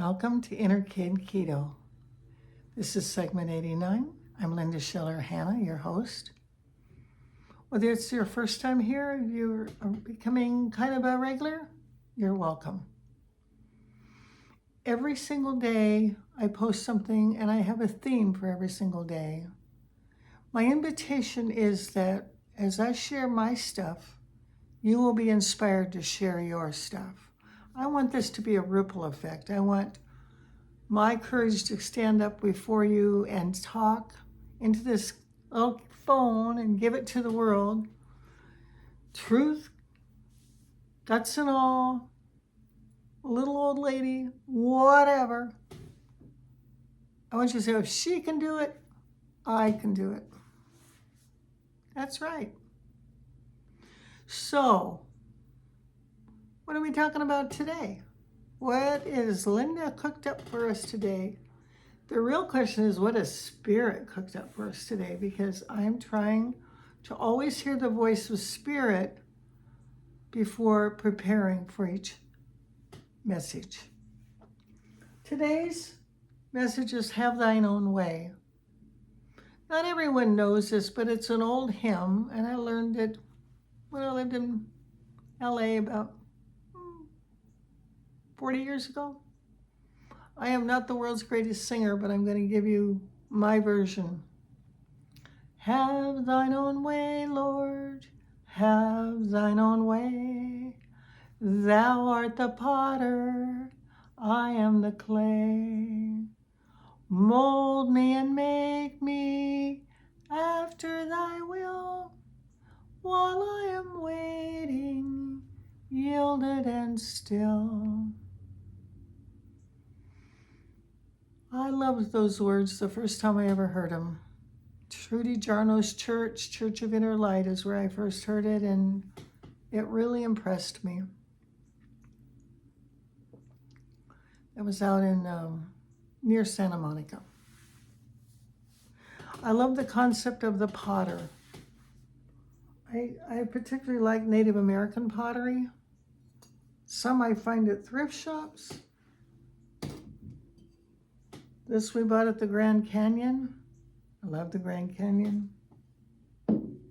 Welcome to Inner Kid Keto. This is segment 89. I'm Linda Schiller Hanna, your host. Whether it's your first time here, you're becoming kind of a regular, you're welcome. Every single day I post something and I have a theme for every single day. My invitation is that as I share my stuff, you will be inspired to share your stuff. I want this to be a ripple effect. I want my courage to stand up before you and talk into this little phone and give it to the world. Truth, guts and all, little old lady, whatever. I want you to say, if she can do it, I can do it. That's right. So, what are we talking about today? What is Linda cooked up for us today? The real question is, what has Spirit cooked up for us today? Because I'm trying to always hear the voice of Spirit before preparing for each message. Today's message is Have Thine Own Way. Not everyone knows this, but it's an old hymn, and I learned it when I lived in LA about 40 years ago. I am not the world's greatest singer, but I'm going to give you my version. Have thine own way, Lord, have thine own way. Thou art the potter, I am the clay. Mold me and make me after thy will, while I am waiting, yielded and still. I loved those words the first time I ever heard them. Trudy Jarno's church, Church of Inner Light, is where I first heard it, and it really impressed me. It was out in near Santa Monica. I love the concept of the potter. I particularly like Native American pottery. Some I find at thrift shops. This we bought at the Grand Canyon. I love the Grand Canyon. I'm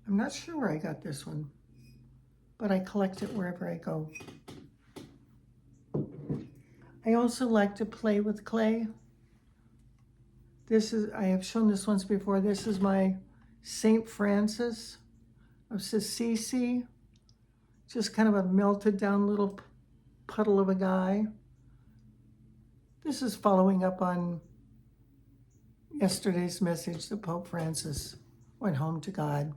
not sure where I got this one, but I collect it wherever I go. I also like to play with clay. I have shown this once before. This is my St. Francis of Assisi. Just kind of a melted down little puddle of a guy. This is following up on yesterday's message that Pope Francis went home to God.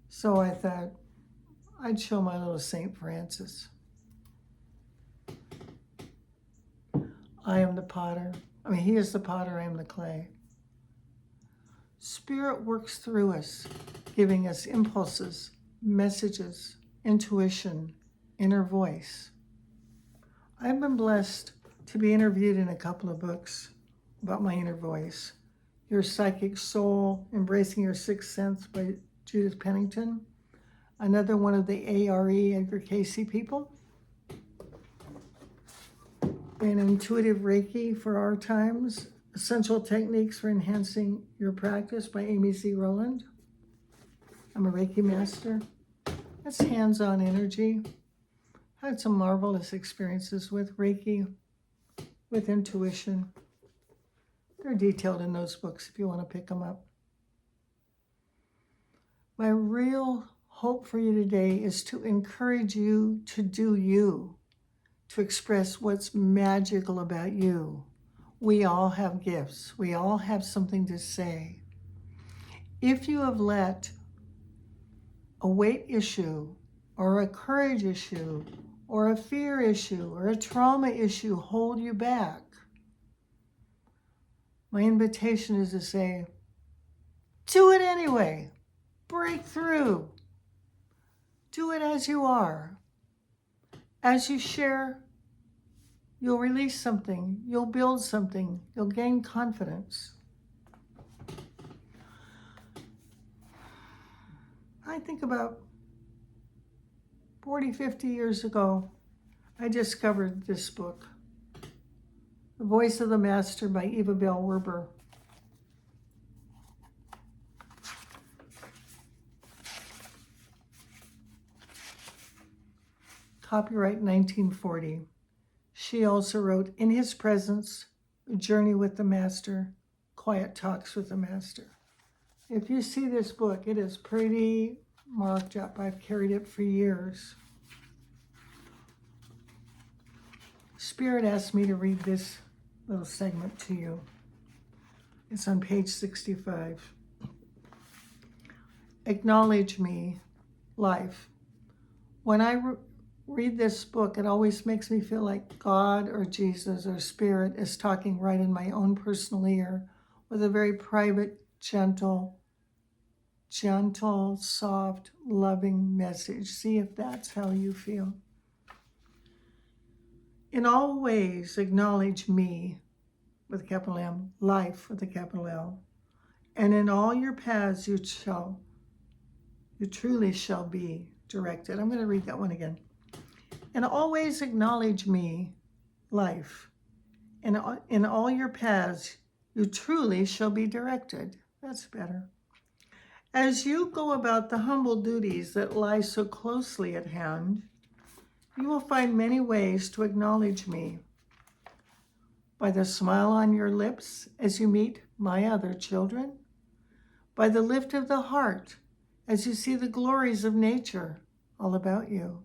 So I thought I'd show my little St. Francis. I am the potter. He is the potter, I am the clay. Spirit works through us, giving us impulses, messages, intuition, inner voice. I've been blessed to be interviewed in a couple of books about my inner voice. Your Psychic Soul, Embracing Your Sixth Sense by Judith Pennington. Another one of the ARE, Edgar Casey people. And Intuitive Reiki for Our Times. Essential Techniques for Enhancing Your Practice by Amy Z. Roland. I'm a Reiki master. That's hands-on energy. Had some marvelous experiences with Reiki, with intuition. They're detailed in those books if you want to pick them up. My real hope for you today is to encourage you to do you, to express what's magical about you. We all have gifts. We all have something to say. If you have let a weight issue or a courage issue or a fear issue or a trauma issue hold you back, my invitation is to say, do it anyway. Break through. Do it as you are. As you share, you'll release something, you'll build something, you'll gain confidence. I think about 40, 50 years ago, I discovered this book, The Voice of the Master by Eva Bell Werber. Copyright 1940. She also wrote In His Presence, A Journey with the Master, Quiet Talks with the Master. If you see this book, it is pretty marked up. I've carried it for years. Spirit asked me to read this little segment to you. It's on page 65. Acknowledge me, life. When I read this book, it always makes me feel like God or Jesus or Spirit is talking right in my own personal ear with a very private, gentle, soft, loving message. See if that's how you feel. In all ways, acknowledge me, with a capital M, life with a capital L. And in all your paths you truly shall be directed. I'm going to read that one again. And always acknowledge me, life. And in all your paths you truly shall be directed. That's better. As you go about the humble duties that lie so closely at hand, you will find many ways to acknowledge me. By the smile on your lips as you meet my other children, by the lift of the heart as you see the glories of nature all about you,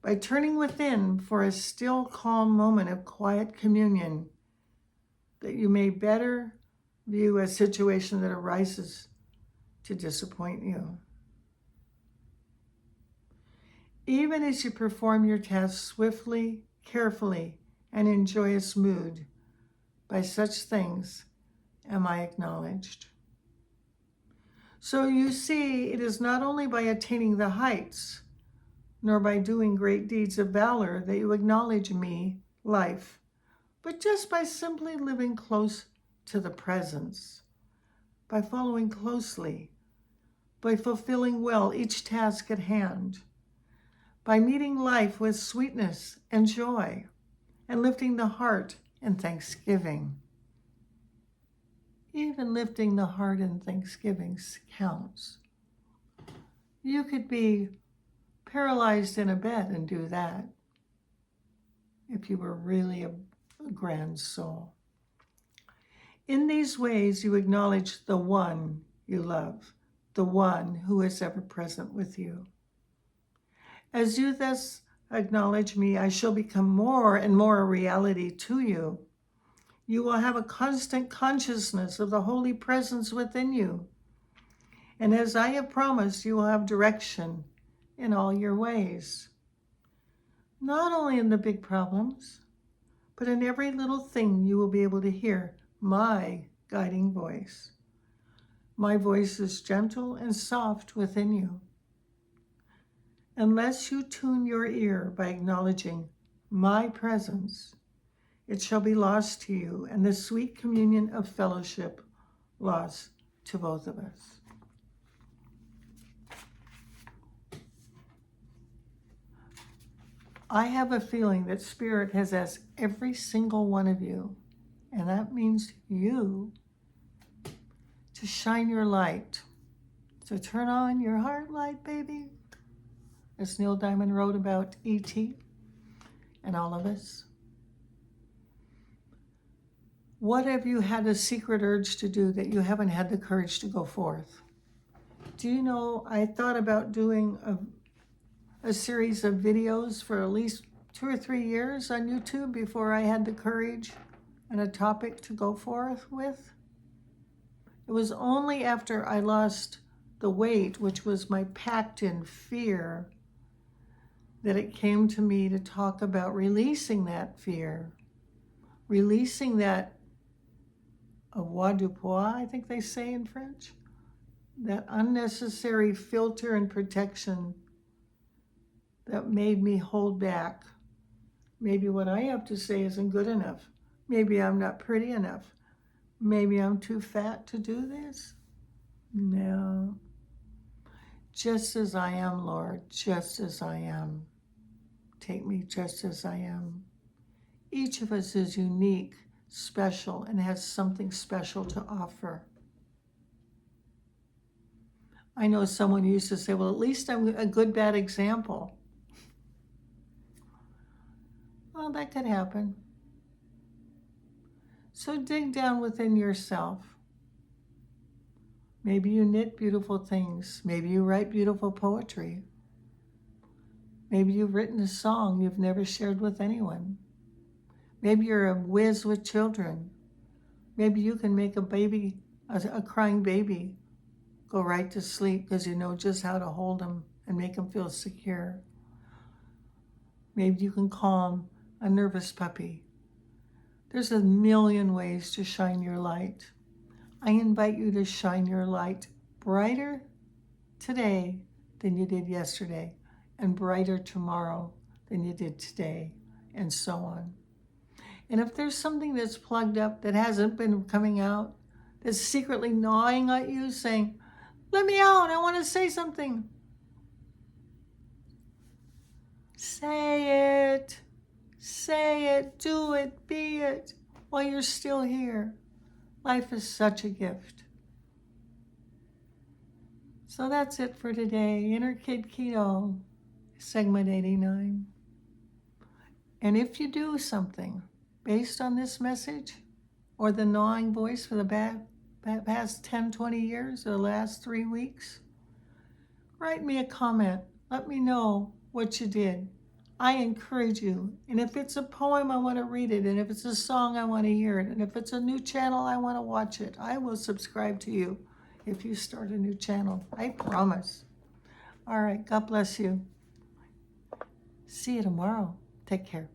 by turning within for a still, calm moment of quiet communion, that you may better view a situation that arises to disappoint you. Even as you perform your tasks swiftly, carefully, and in joyous mood, by such things am I acknowledged. So you see, it is not only by attaining the heights, nor by doing great deeds of valor that you acknowledge me, life, but just by simply living close to the presence, by following closely, by fulfilling well each task at hand, by meeting life with sweetness and joy, and lifting the heart in thanksgiving. Even lifting the heart in thanksgiving counts. You could be paralyzed in a bed and do that if you were really a grand soul. In these ways, you acknowledge the one you love, the one who is ever present with you. As you thus acknowledge me, I shall become more and more a reality to you. You will have a constant consciousness of the holy presence within you. And as I have promised, you will have direction in all your ways. Not only in the big problems, but in every little thing you will be able to hear my guiding voice. My voice is gentle and soft within you. Unless you tune your ear by acknowledging my presence, it shall be lost to you, and the sweet communion of fellowship lost to both of us. I have a feeling that Spirit has asked every single one of you, and that means you, to shine your light. So turn on your heart light, baby. As Neil Diamond wrote about E.T. and all of us. What have you had a secret urge to do that you haven't had the courage to go forth? Do you know, I thought about doing a series of videos for at least 2 or 3 years on YouTube before I had the courage and a topic to go forth with. It was only after I lost the weight, which was my packed-in fear, that it came to me to talk about releasing that fear, releasing that avoirdupois, I think they say in French, that unnecessary filter and protection that made me hold back. Maybe what I have to say isn't good enough. Maybe I'm not pretty enough. Maybe I'm too fat to do this. No. Just as I am, Lord, just as I am. take me just as I am. Each of us is unique, special, and has something special to offer. I know someone used to say, well, at least I'm a good, bad example. Well, that could happen. So dig down within yourself. Maybe you knit beautiful things. Maybe you write beautiful poetry. Maybe you've written a song you've never shared with anyone. Maybe you're a whiz with children. Maybe you can make a baby, a crying baby, go right to sleep because you know just how to hold them and make them feel secure. Maybe you can calm a nervous puppy. There's a million ways to shine your light. I invite you to shine your light brighter today than you did yesterday, and brighter tomorrow than you did today, and so on. And if there's something that's plugged up that hasn't been coming out, that's secretly gnawing at you, saying, let me out, I want to say something. Say it, do it, be it, while you're still here. Life is such a gift. So that's it for today. Inner Kid Keto, segment 89. And if you do something based on this message or the gnawing voice for the past 10, 20 years or the last 3 weeks, write me a comment. Let me know what you did. I encourage you. And if it's a poem, I want to read it. And if it's a song, I want to hear it. And if it's a new channel, I want to watch it. I will subscribe to you if you start a new channel. I promise. All right. God bless you. See you tomorrow. Take care.